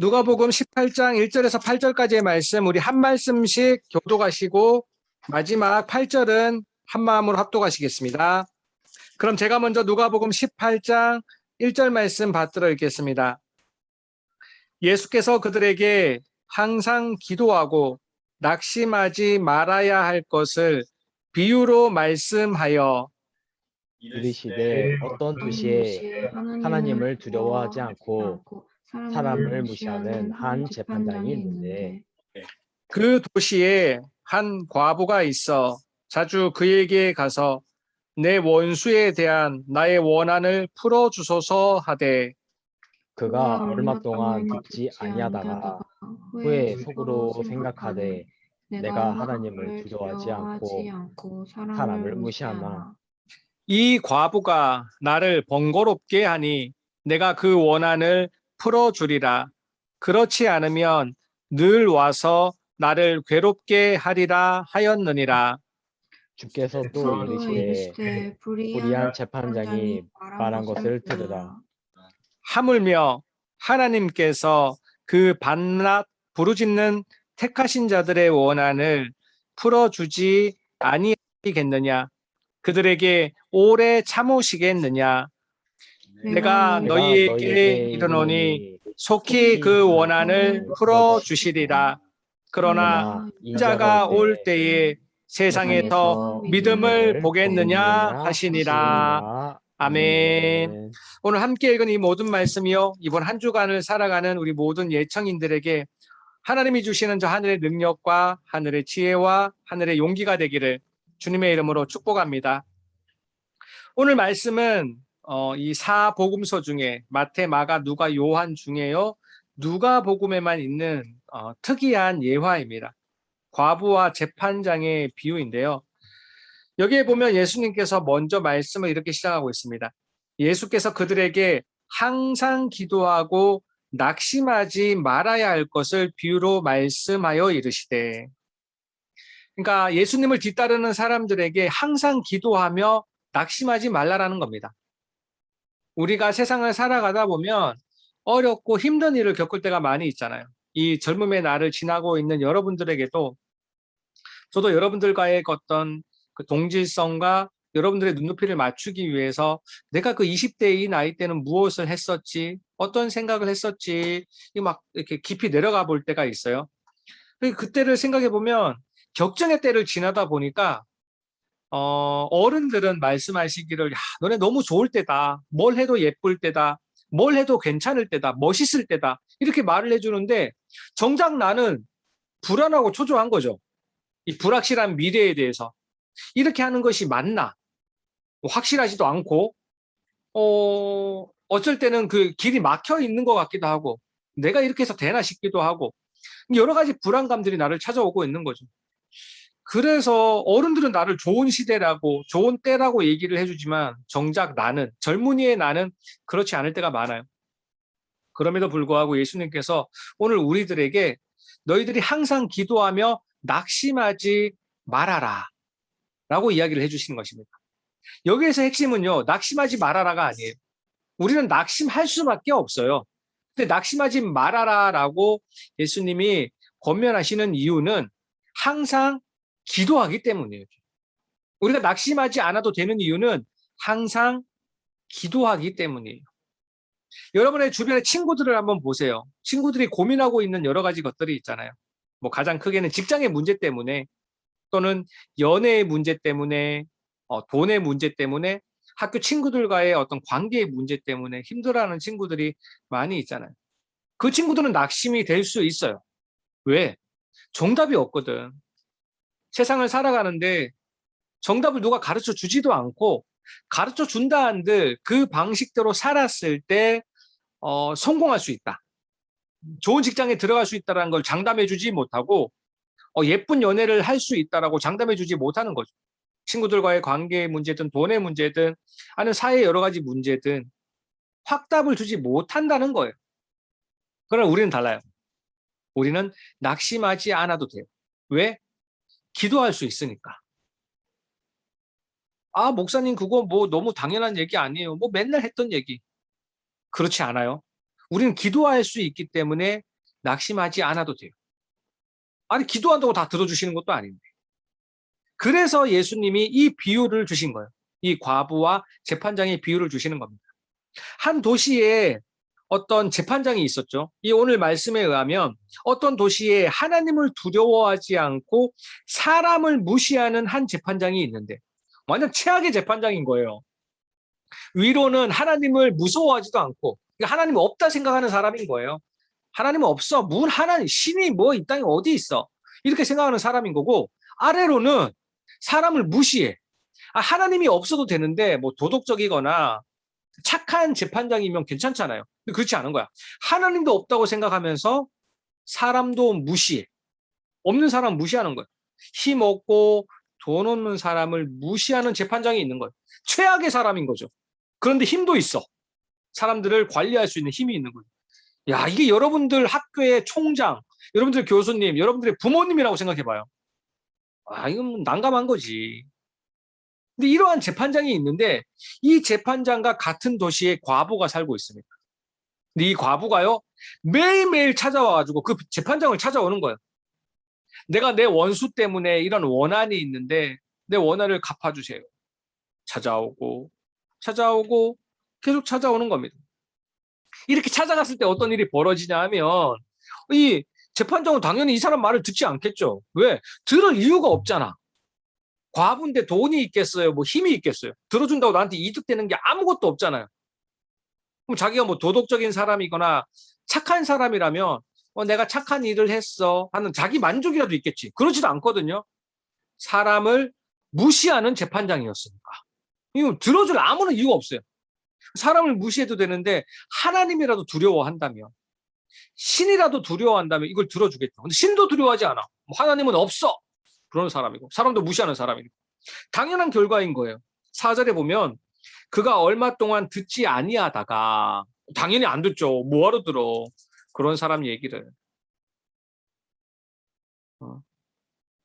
누가복음 18장 1절에서 8절까지의 말씀 우리 한 말씀씩 교독하시고 마지막 8절은 한 마음으로 합독하시겠습니다. 그럼 제가 먼저 누가복음 18장 1절 말씀 받들어 읽겠습니다. 예수께서 그들에게 항상 기도하고 낙심하지 말아야 할 것을 비유로 말씀하여 이르시되 어떤 도시에 하나님을 두려워하지 않고 사람을 무시하는 한 재판장이 있는데 그 도시에 한 과부가 있어 자주 그에게 가서 내 원수에 대한 나의 원한을 풀어주소서 하되 그가 얼마 동안 듣지 아니하다가 후에 속으로 생각하되 내가 하나님을 두려워하지 않고 사람을 무시하나 이 과부가 나를 번거롭게 하니 내가 그 원한을 풀어주리라. 그렇지 않으면 늘 와서 나를 괴롭게 하리라 하였느니라. 주께서 또 이르시되 불의한 재판장이 말한 것을 들으라. 하물며 하나님께서 그 밤낮 부르짖는 택하신 자들의 원한을 풀어주지 아니하겠느냐. 그들에게 오래 참으시겠느냐. 내가 너희에게 이르노니 속히 그 원한을 풀어주시리라. 그러나 인자가 올 때에 세상에서 믿음을 보겠느냐 하시니라. 아멘. 오늘 함께 읽은 이 모든 말씀이요, 이번 한 주간을 살아가는 우리 모든 예청인들에게 하나님이 주시는 저 하늘의 능력과 하늘의 지혜와 하늘의 용기가 되기를 주님의 이름으로 축복합니다. 오늘 말씀은 이 사복음서 중에 마태, 마가, 누가, 요한 중에요, 누가복음에만 있는 특이한 예화입니다. 과부와 재판장의 비유인데요. 여기에 보면 예수님께서 먼저 말씀을 이렇게 시작하고 있습니다. 예수께서 그들에게 항상 기도하고 낙심하지 말아야 할 것을 비유로 말씀하여 이르시되, 그러니까 예수님을 뒤따르는 사람들에게 항상 기도하며 낙심하지 말라라는 겁니다. 우리가 세상을 살아가다 보면 어렵고 힘든 일을 겪을 때가 많이 있잖아요. 이 젊음의 날을 지나고 있는 여러분들에게도 저도 여러분들과의 어떤 그 동질성과 여러분들의 눈높이를 맞추기 위해서 내가 그 20대 이 나이 때는 무엇을 했었지, 어떤 생각을 했었지, 막 이렇게 깊이 내려가 볼 때가 있어요. 그때를 생각해 보면 격정의 때를 지나다 보니까 어른들은 말씀하시기를, 야, 너네 너무 좋을 때다. 뭘 해도 예쁠 때다. 뭘 해도 괜찮을 때다. 멋있을 때다. 이렇게 말을 해주는데 정작 나는 불안하고 초조한 거죠. 이 불확실한 미래에 대해서. 이렇게 하는 것이 맞나? 확실하지도 않고, 어쩔 때는 그 길이 막혀 있는 것 같기도 하고, 내가 이렇게 해서 되나 싶기도 하고, 여러 가지 불안감들이 나를 찾아오고 있는 거죠. 그래서 어른들은 나를 좋은 시대라고, 좋은 때라고 얘기를 해주지만 정작 나는, 젊은이의 나는 그렇지 않을 때가 많아요. 그럼에도 불구하고 예수님께서 오늘 우리들에게 너희들이 항상 기도하며 낙심하지 말아라 라고 이야기를 해주시는 것입니다. 여기에서 핵심은요, 낙심하지 말아라가 아니에요. 우리는 낙심할 수밖에 없어요. 근데 낙심하지 말아라라고 예수님이 권면하시는 이유는 항상 기도하기 때문이에요. 우리가 낙심하지 않아도 되는 이유는 항상 기도하기 때문이에요. 여러분의 주변의 친구들을 한번 보세요. 친구들이 고민하고 있는 여러 가지 것들이 있잖아요. 뭐 가장 크게는 직장의 문제 때문에, 또는 연애의 문제 때문에, 돈의 문제 때문에, 학교 친구들과의 어떤 관계의 문제 때문에 힘들어하는 친구들이 많이 있잖아요. 그 친구들은 낙심이 될 수 있어요. 왜? 정답이 없거든. 세상을 살아가는데 정답을 누가 가르쳐 주지도 않고, 가르쳐 준다 한들 그 방식대로 살았을 때 성공할 수 있다. 좋은 직장에 들어갈 수 있다는 걸 장담해 주지 못하고, 예쁜 연애를 할 수 있다라고 장담해 주지 못하는 거죠. 친구들과의 관계의 문제든 돈의 문제든 아니면 사회의 여러 가지 문제든 확답을 주지 못한다는 거예요. 그러나 우리는 달라요. 우리는 낙심하지 않아도 돼요. 왜? 기도할 수 있으니까. 아, 목사님 그거 뭐 너무 당연한 얘기 아니에요. 뭐 맨날 했던 얘기. 그렇지 않아요. 우리는 기도할 수 있기 때문에 낙심하지 않아도 돼요. 아니, 기도한다고 다 들어주시는 것도 아닌데. 그래서 예수님이 이 비유를 주신 거예요. 이 과부와 재판장의 비유를 주시는 겁니다. 한 도시에 어떤 재판장이 있었죠. 이 오늘 말씀에 의하면 어떤 도시에 하나님을 두려워하지 않고 사람을 무시하는 한 재판장이 있는데 완전 최악의 재판장인 거예요. 위로는 하나님을 무서워하지도 않고 하나님 없다 생각하는 사람인 거예요. 하나님은 없어. 문 하나님, 신이 뭐 이 땅에 어디 있어? 이렇게 생각하는 사람인 거고 아래로는 사람을 무시해. 하나님이 없어도 되는데 뭐 도덕적이거나 착한 재판장이면 괜찮잖아요. 근데 그렇지 않은 거야. 하나님도 없다고 생각하면서 사람도 무시해. 없는 사람 무시하는 거야. 힘 없고 돈 없는 사람을 무시하는 재판장이 있는 거예요. 최악의 사람인 거죠. 그런데 힘도 있어. 사람들을 관리할 수 있는 힘이 있는 거예요. 야, 이게 여러분들 학교의 총장, 여러분들 교수님, 여러분들의 부모님이라고 생각해봐요. 이건 난감한 거지. 근데 이러한 재판장이 있는데 이 재판장과 같은 도시에 과부가 살고 있습니다. 근데 이 과부가요, 매일매일 찾아와가지고 그 재판장을 찾아오는 거예요. 내가 내 원수 때문에 이런 원한이 있는데 내 원한을 갚아주세요. 찾아오고 찾아오고 계속 찾아오는 겁니다. 이렇게 찾아갔을 때 어떤 일이 벌어지냐 하면 이 재판장은 당연히 이 사람 말을 듣지 않겠죠. 왜? 들을 이유가 없잖아. 과부인데 돈이 있겠어요? 뭐 힘이 있겠어요? 들어준다고 나한테 이득되는 게 아무것도 없잖아요. 그럼 자기가 뭐 도덕적인 사람이거나 착한 사람이라면 내가 착한 일을 했어 하는 자기 만족이라도 있겠지. 그렇지도 않거든요. 사람을 무시하는 재판장이었으니까. 이거 들어줄 아무런 이유가 없어요. 사람을 무시해도 되는데 하나님이라도 두려워한다면 신이라도 두려워한다면 이걸 들어주겠죠. 근데 신도 두려워하지 않아. 하나님은 없어. 그런 사람이고 사람도 무시하는 사람이고 당연한 결과인 거예요. 4절에 보면 그가 얼마 동안 듣지 아니하다가 당연히 안 듣죠. 뭐하러 들어. 그런 사람 얘기를.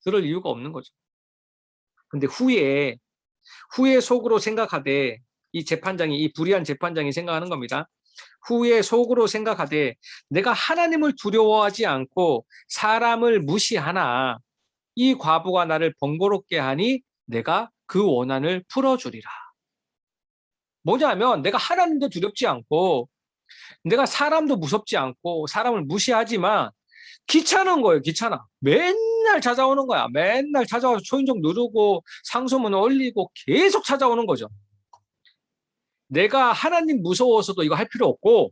들을 이유가 없는 거죠. 근데 후에 속으로 생각하되 이 재판장이 이 불의한 재판장이 생각하는 겁니다. 후에 속으로 생각하되 내가 하나님을 두려워하지 않고 사람을 무시하나 이 과부가 나를 번거롭게 하니 내가 그 원한을 풀어주리라. 뭐냐면 내가 하나님도 두렵지 않고 내가 사람도 무섭지 않고 사람을 무시하지만 귀찮은 거예요. 귀찮아. 맨날 찾아오는 거야. 맨날 찾아와서 초인종 누르고 상소문 올리고 계속 찾아오는 거죠. 내가 하나님 무서워서도 이거 할 필요 없고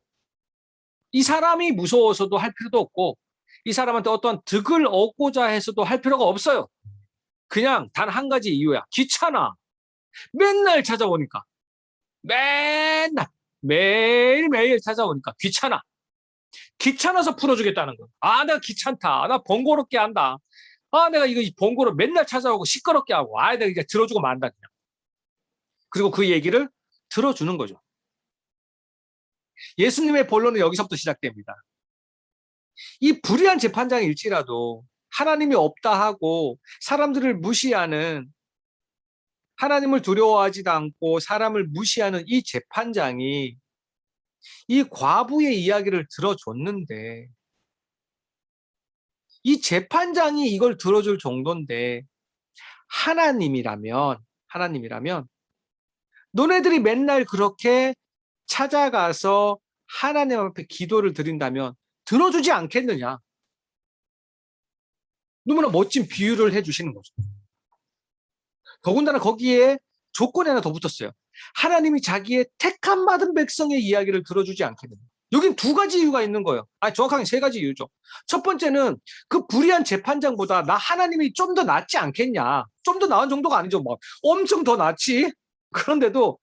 이 사람이 무서워서도 할 필요도 없고 이 사람한테 어떠한 득을 얻고자 해서도 할 필요가 없어요. 그냥 단 한 가지 이유야. 귀찮아. 맨날 찾아오니까. 맨날 매일매일 찾아오니까 귀찮아. 귀찮아서 풀어주겠다는 거야. 내가 귀찮다. 나 번거롭게 한다. 내가 이거 번거로 맨날 찾아오고 시끄럽게 하고. 내가 이제 들어주고 만다 그냥. 그리고 그 얘기를 들어주는 거죠. 예수님의 본론은 여기서부터 시작됩니다. 이 불의한 재판장일지라도 하나님이 없다 하고 사람들을 무시하는 하나님을 두려워하지도 않고 사람을 무시하는 이 재판장이 이 과부의 이야기를 들어줬는데 이 재판장이 이걸 들어줄 정도인데 하나님이라면 너네들이 맨날 그렇게 찾아가서 하나님 앞에 기도를 드린다면 들어주지 않겠느냐. 너무나 멋진 비유를 해주시는 거죠. 더군다나 거기에 조건이 하나 더 붙었어요. 하나님이 자기의 택함 받은 백성의 이야기를 들어주지 않겠느냐. 여긴 두 가지 이유가 있는 거예요. 정확하게 세 가지 이유죠. 첫 번째는 그 불의한 재판장보다 나 하나님이 좀 더 낫지 않겠냐. 좀 더 나은 정도가 아니죠. 막 엄청 더 낫지. 그런데도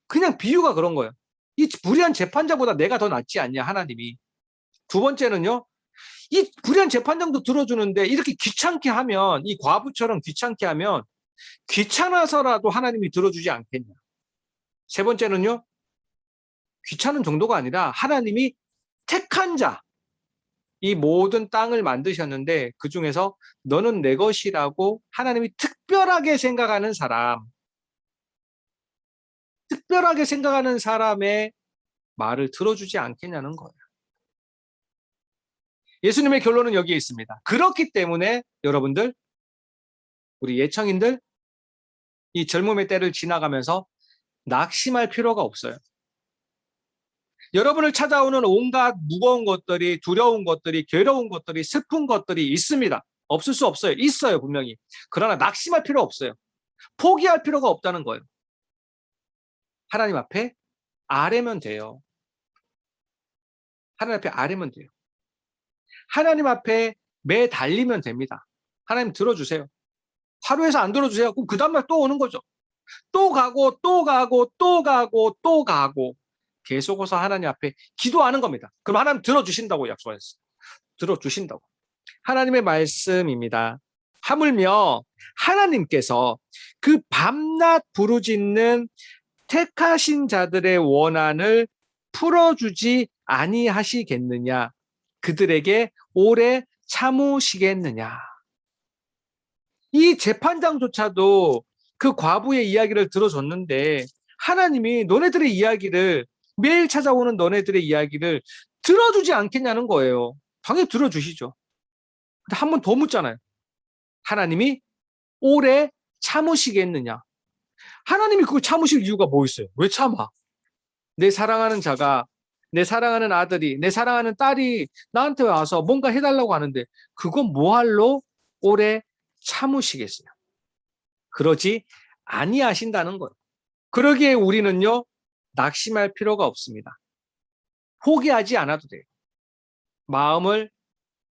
그냥 비유가 그런 거예요. 이 불의한 재판장보다 내가 더 낫지 않냐, 하나님이. 두 번째는요. 이 불의한 재판장도 들어주는데 이렇게 귀찮게 하면 이 과부처럼 귀찮게 하면 귀찮아서라도 하나님이 들어주지 않겠냐. 세 번째는요. 귀찮은 정도가 아니라 하나님이 택한 자, 이 모든 땅을 만드셨는데 그중에서 너는 내 것이라고 하나님이 특별하게 생각하는 사람의 말을 들어주지 않겠냐는 거예요. 예수님의 결론은 여기에 있습니다. 그렇기 때문에 여러분들, 우리 예청인들, 이 젊음의 때를 지나가면서 낙심할 필요가 없어요. 여러분을 찾아오는 온갖 무거운 것들이, 두려운 것들이, 괴로운 것들이, 슬픈 것들이 있습니다. 없을 수 없어요. 있어요, 분명히. 그러나 낙심할 필요 없어요. 포기할 필요가 없다는 거예요. 하나님 앞에 아뢰면 돼요. 하나님 앞에 아뢰면 돼요. 하나님 앞에 매달리면 됩니다. 하나님 들어주세요. 하루에서 안 들어주세요. 그럼 그 다음날 또 오는 거죠. 또 가고 또 가고 또 가고 또 가고 계속해서 하나님 앞에 기도하는 겁니다. 그럼 하나님 들어주신다고 약속하셨어요. 들어주신다고. 하나님의 말씀입니다. 하물며 하나님께서 그 밤낮 부르짖는 택하신 자들의 원한을 풀어주지 아니하시겠느냐? 그들에게 오래 참으시겠느냐? 이 재판장조차도 그 과부의 이야기를 들어줬는데 하나님이 너네들의 이야기를, 매일 찾아오는 너네들의 이야기를 들어주지 않겠냐는 거예요. 당연히 들어주시죠. 근데 한 번 더 묻잖아요. 하나님이 오래 참으시겠느냐? 하나님이 그걸 참으실 이유가 뭐 있어요? 왜 참아? 내 사랑하는 자가, 내 사랑하는 아들이, 내 사랑하는 딸이 나한테 와서 뭔가 해달라고 하는데 그건 뭐할로 오래 참으시겠어요? 그러지 아니하신다는 거예요. 그러기에 우리는요, 낙심할 필요가 없습니다. 포기하지 않아도 돼요. 마음을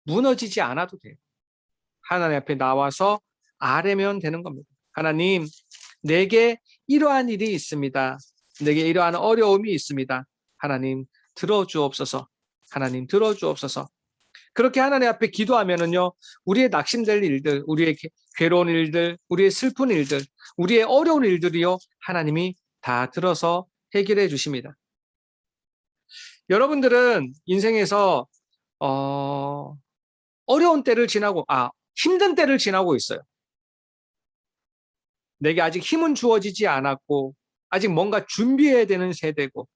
무너지지 않아도 돼요. 하나님 앞에 나와서 아뢰면 되는 겁니다. 하나님, 내게 이러한 일이 있습니다. 내게 이러한 어려움이 있습니다. 하나님, 들어주옵소서. 하나님, 들어주옵소서. 그렇게 하나님 앞에 기도하면은요, 우리의 낙심될 일들, 우리의 괴로운 일들, 우리의 슬픈 일들, 우리의 어려운 일들이요, 하나님이 다 들어서 해결해 주십니다. 여러분들은 인생에서 어려운 때를 지나고, 힘든 때를 지나고 있어요. 내게 아직 힘은 주어지지 않았고, 아직 뭔가 준비해야 되는 세대고,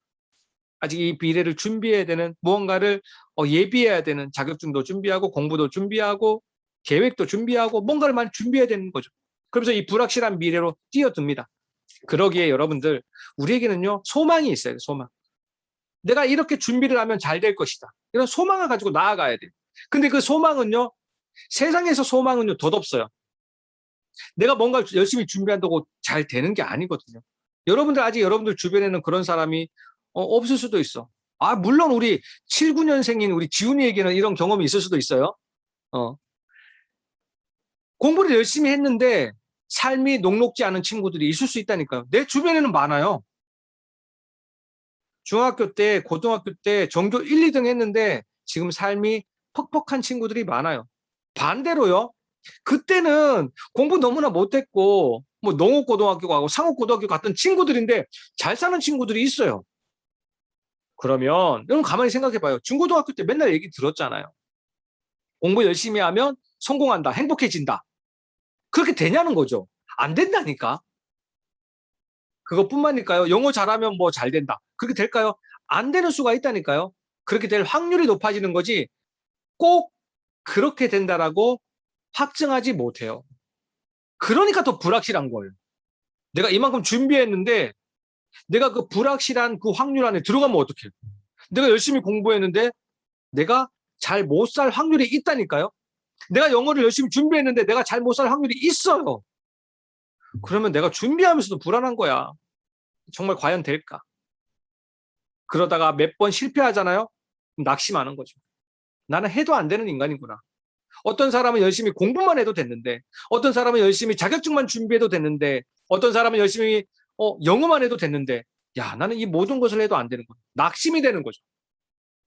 아직 이 미래를 준비해야 되는, 무언가를 예비해야 되는, 자격증도 준비하고 공부도 준비하고 계획도 준비하고 뭔가를 많이 준비해야 되는 거죠. 그러면서 이 불확실한 미래로 뛰어듭니다. 그러기에 여러분들, 우리에게는요, 소망이 있어요. 소망. 내가 이렇게 준비를 하면 잘 될 것이다. 이런 소망을 가지고 나아가야 돼요. 근데 그 소망은요, 세상에서 소망은요, 덧없어요. 내가 뭔가 열심히 준비한다고 잘 되는 게 아니거든요. 여러분들, 아직 여러분들 주변에는 그런 사람이 없을 수도 있어. 물론 우리 79년생인 우리 지훈이에게는 이런 경험이 있을 수도 있어요. 공부를 열심히 했는데 삶이 녹록지 않은 친구들이 있을 수 있다니까요. 내 주변에는 많아요. 중학교 때, 고등학교 때 전교 1, 2등 했는데 지금 삶이 퍽퍽한 친구들이 많아요. 반대로요. 그때는 공부 너무나 못했고 뭐 농업고등학교 가고 상업고등학교 갔던 친구들인데 잘 사는 친구들이 있어요. 그러면 여러분 가만히 생각해봐요. 중고등학교 때 맨날 얘기 들었잖아요. 공부 열심히 하면 성공한다, 행복해진다. 그렇게 되냐는 거죠. 안 된다니까. 그것뿐만일까요? 영어 잘하면 뭐 잘 된다. 그렇게 될까요? 안 되는 수가 있다니까요. 그렇게 될 확률이 높아지는 거지 꼭 그렇게 된다라고 확증하지 못해요. 그러니까 더 불확실한 거예요. 내가 이만큼 준비했는데 내가 그 불확실한 그 확률 안에 들어가면 어떡해? 내가 열심히 공부했는데 내가 잘 못 살 확률이 있다니까요. 내가 영어를 열심히 준비했는데 내가 잘 못 살 확률이 있어요. 그러면 내가 준비하면서도 불안한 거야. 정말 과연 될까? 그러다가 몇 번 실패하잖아요. 낙심하는 거죠. 나는 해도 안 되는 인간이구나. 어떤 사람은 열심히 공부만 해도 됐는데, 어떤 사람은 열심히 자격증만 준비해도 됐는데, 어떤 사람은 열심히 영어만 해도 됐는데, 야, 나는 이 모든 것을 해도 안 되는 거야. 낙심이 되는 거죠.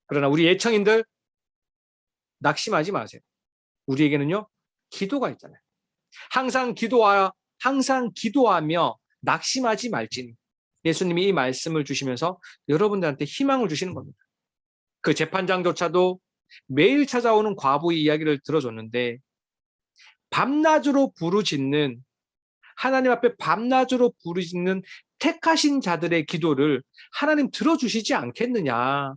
그러나 우리 예청인들 낙심하지 마세요. 우리에게는요, 기도가 있잖아요. 항상 기도하며 낙심하지 말지니. 예수님이 이 말씀을 주시면서 여러분들한테 희망을 주시는 겁니다. 그 재판장조차도 매일 찾아오는 과부의 이야기를 들어줬는데 밤낮으로 부르짖는, 하나님 앞에 밤낮으로 부르짖는 택하신 자들의 기도를 하나님 들어주시지 않겠느냐.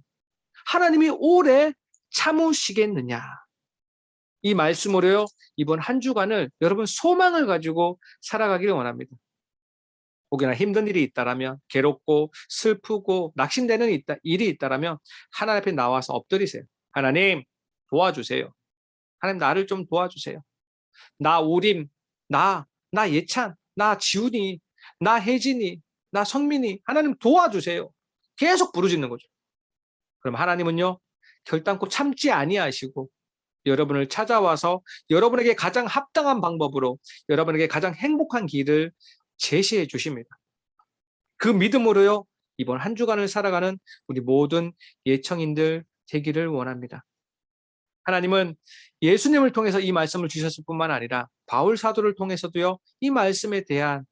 하나님이 오래 참으시겠느냐. 이 말씀으로요, 이번 한 주간을 여러분 소망을 가지고 살아가기를 원합니다. 혹여나 힘든 일이 있다라면, 괴롭고 슬프고 낙심되는 일이 있다라면 하나님 앞에 나와서 엎드리세요. 하나님 도와주세요. 하나님 나를 좀 도와주세요. 나 우림, 나 예찬, 나 지훈이, 나 혜진이, 나 성민이, 하나님 도와주세요. 계속 부르짖는 거죠. 그럼 하나님은요, 결단코 참지 아니하시고 여러분을 찾아와서 여러분에게 가장 합당한 방법으로 여러분에게 가장 행복한 길을 제시해 주십니다. 그 믿음으로요, 이번 한 주간을 살아가는 우리 모든 예청인들 되기를 원합니다. 하나님은 예수님을 통해서 이 말씀을 주셨을 뿐만 아니라 바울 사도를 통해서도요, 이 말씀에 대한,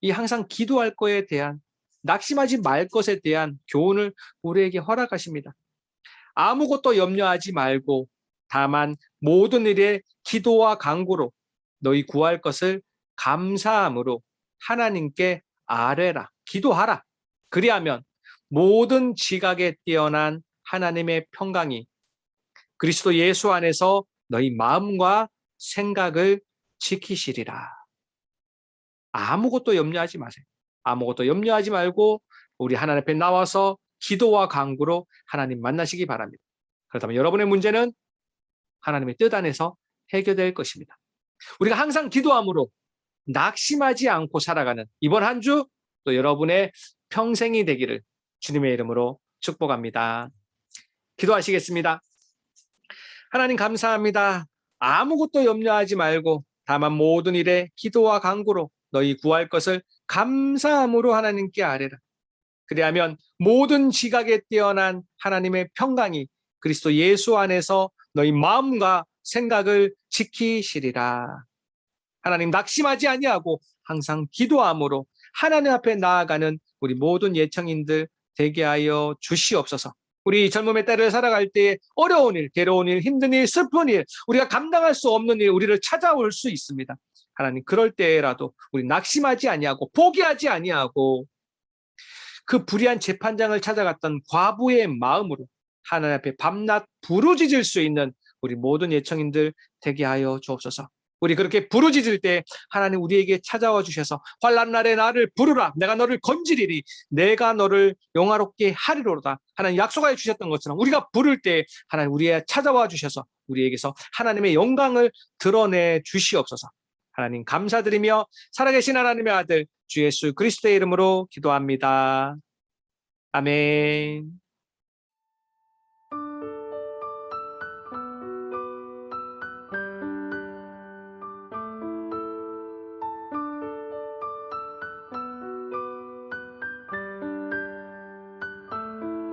이 항상 기도할 거에 대한, 낙심하지 말 것에 대한 교훈을 우리에게 허락하십니다. 아무것도 염려하지 말고 다만 모든 일에 기도와 간구로 너희 구할 것을 감사함으로 하나님께 아뢰라, 기도하라. 그리하면 모든 지각에 뛰어난 하나님의 평강이 그리스도 예수 안에서 너희 마음과 생각을 지키시리라. 아무것도 염려하지 마세요. 아무것도 염려하지 말고 우리 하나님 앞에 나와서 기도와 간구로 하나님 만나시기 바랍니다. 그렇다면 여러분의 문제는 하나님의 뜻 안에서 해결될 것입니다. 우리가 항상 기도함으로 낙심하지 않고 살아가는 이번 한 주 또 여러분의 평생이 되기를 주님의 이름으로 축복합니다. 기도하시겠습니다. 하나님 감사합니다. 아무것도 염려하지 말고 다만 모든 일에 기도와 간구로 너희 구할 것을 감사함으로 하나님께 아뢰라. 그리하면 모든 지각에 뛰어난 하나님의 평강이 그리스도 예수 안에서 너희 마음과 생각을 지키시리라. 하나님 낙심하지 아니하고 항상 기도함으로 하나님 앞에 나아가는 우리 모든 예청인들 되게 하여 주시옵소서. 우리 젊음의 때를 살아갈 때에 어려운 일, 괴로운 일, 힘든 일, 슬픈 일, 우리가 감당할 수 없는 일, 우리를 찾아올 수 있습니다. 하나님 그럴 때라도 우리 낙심하지 아니하고 포기하지 아니하고 그 불의한 재판장을 찾아갔던 과부의 마음으로 하나님 앞에 밤낮 부르짖을 수 있는 우리 모든 예청인들 되게 하여 주옵소서. 우리 그렇게 부르짖을 때 하나님 우리에게 찾아와 주셔서 환난 날에 나를 부르라, 내가 너를 건지리니 내가 너를 영화롭게 하리로다. 하나님 약속하여 주셨던 것처럼 우리가 부를 때 하나님 우리에 찾아와 주셔서 우리에게서 하나님의 영광을 드러내 주시옵소서. 하나님 감사드리며 살아계신 하나님의 아들 주 예수 그리스도의 이름으로 기도합니다. 아멘.